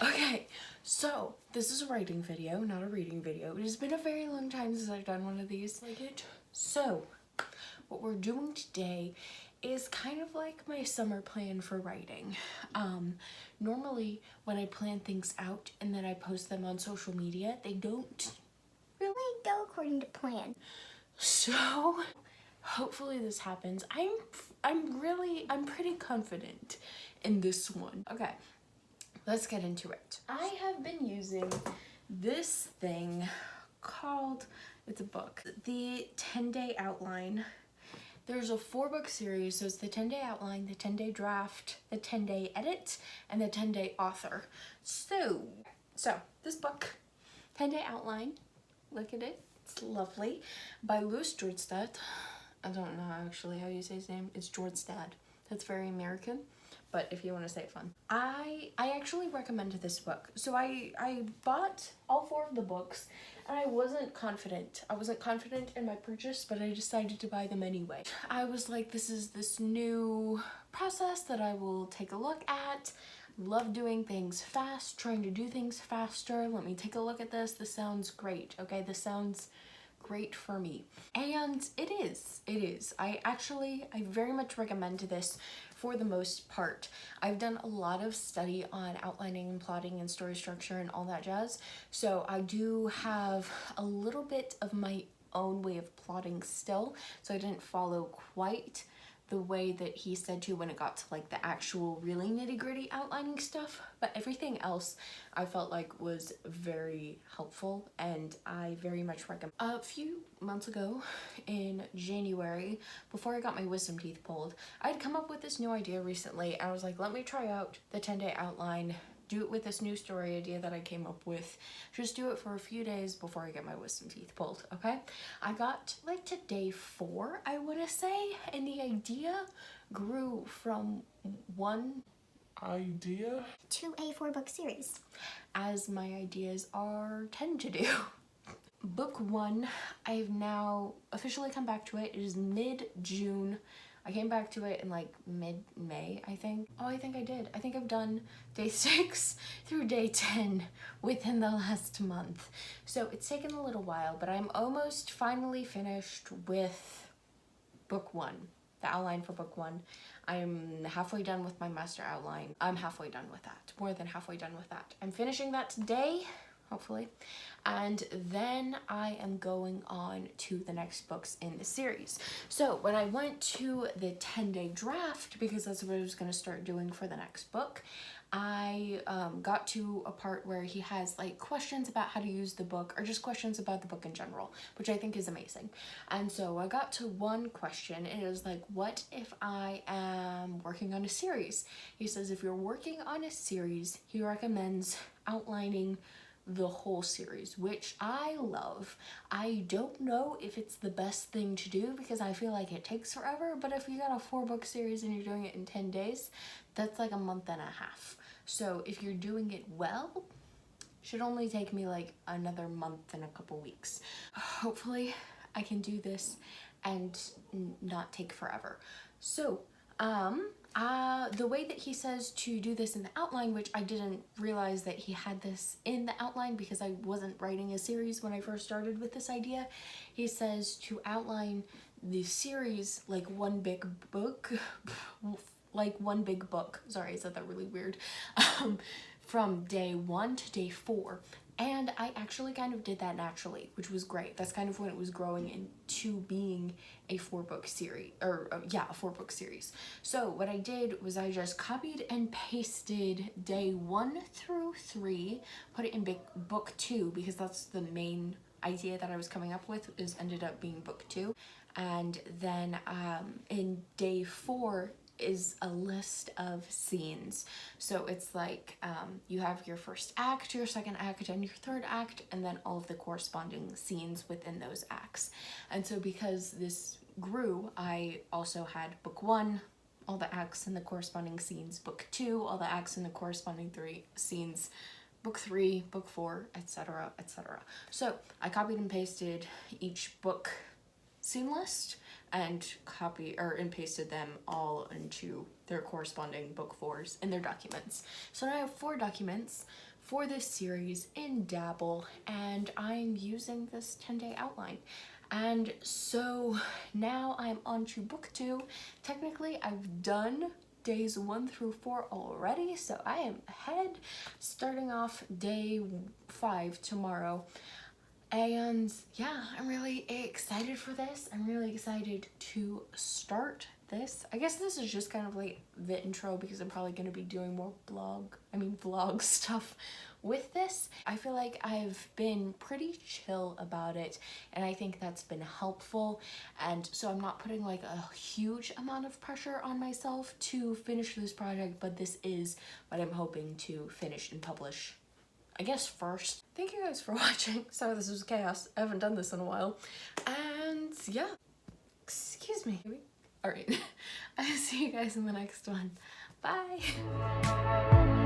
Okay, so this is a writing video, not a reading video. It has been a very long time since I've done one of these like it. So what we're doing today is kind of like my summer plan for writing. Normally when I plan things out and then I post them on social media, they don't really go according to plan. So hopefully this happens. I'm pretty confident in this one. Okay, let's get into it. I have been using this thing called, it's a book, the 10-day outline. There's a 4-book series, so it's the 10-day outline, the 10-day draft, the 10-day edit, and the 10-day author. So this book, 10-day outline, look at it, it's lovely, by Jordstad. I don't know actually how you say his name. It's Jordstad. That's very American, but if you want to say it fun. I actually recommend this book. So I bought all 4 of the books and I wasn't confident. I wasn't confident in my purchase, but I decided to buy them anyway. I was like, this is this new process that I will take a look at. Love doing things fast, trying to do things faster. Let me take a look at this. This sounds great. Okay, this sounds great for me. And it is. I very much recommend this for the most part. I've done a lot of study on outlining and plotting and story structure and all that jazz. So I do have a little bit of my own way of plotting still. So I didn't follow quite the way that he said to when it got to like the actual really nitty-gritty outlining stuff, but everything else I felt like was very helpful and I very much recommend. A few months ago in January, before I got my wisdom teeth pulled, I'd come up with this new idea recently. I was like, let me try out the 10-day outline, do it with this new story idea that I came up with. Just do it for a few days before I get my wisdom teeth pulled, okay? I got like to day 4, I want to say, and the idea grew from one idea to a 4-book series, as my ideas tend to do. Book 1, I've now officially come back to it. It is mid-June. I came back to it in like mid-May, I think. Oh, I think I did. I think I've done day 6 through day 10 within the last month. So it's taken a little while, but I'm almost finally finished with book 1, the outline for book 1. I'm halfway done with my master outline. I'm halfway done with that, more than halfway done with that. I'm finishing that today, hopefully, and then I am going on to the next books in the series. So when I went to the 10-day draft, because that's what I was going to start doing for the next book, I got to a part where he has like questions about how to use the book or just questions about the book in general, which I think is amazing. And so I got to one question. It is like, what if I am working on a series? He says if you're working on a series, he recommends outlining the whole series, which I love. I don't know if it's the best thing to do because I feel like it takes forever, but if you got a 4-book series and you're doing it in 10 days, that's like a month and a half. So if you're doing it well, it should only take me like another month and a couple weeks. Hopefully I can do this and not take forever. So the way that he says to do this in the outline, which I didn't realize that he had this in the outline because I wasn't writing a series when I first started with this idea. He says to outline the series like one big book, sorry, I said that really weird, from day 1 to day 4. And I actually kind of did that naturally, which was great. That's kind of when it was growing into being a 4-book series, a 4-book series. So what I did was I just copied and pasted day 1 through 3, put it in book 2, because that's the main idea that I was coming up with, ended up being book 2. And then in day 4 is a list of scenes. So it's like you have your first act, your second act, and your third act, and then all of the corresponding scenes within those acts. And so because this grew, I also had book 1, all the acts and the corresponding scenes, book 2, all the acts and the corresponding 3 scenes, book 3, book 4, etc., etc. So I copied and pasted each book scene list and pasted them all into their corresponding book 4s in their documents. So now I have 4 documents for this series in Dabble, and I'm using this 10-day outline. And so now I'm on to book 2. Technically, I've done days 1 through 4 already, so I am ahead, starting off day 5 tomorrow. And yeah, I'm really excited for this. I'm really excited to start this. I guess this is just kind of like the intro, because I'm probably going to be doing more vlog stuff with this. I feel like I've been pretty chill about it, and I think that's been helpful. And so I'm not putting like a huge amount of pressure on myself to finish this project, but this is what I'm hoping to finish and publish, I guess, first. Thank you guys for watching. Sorry this was chaos. I haven't done this in a while. And yeah, excuse me. All right, I'll see you guys in the next one. Bye.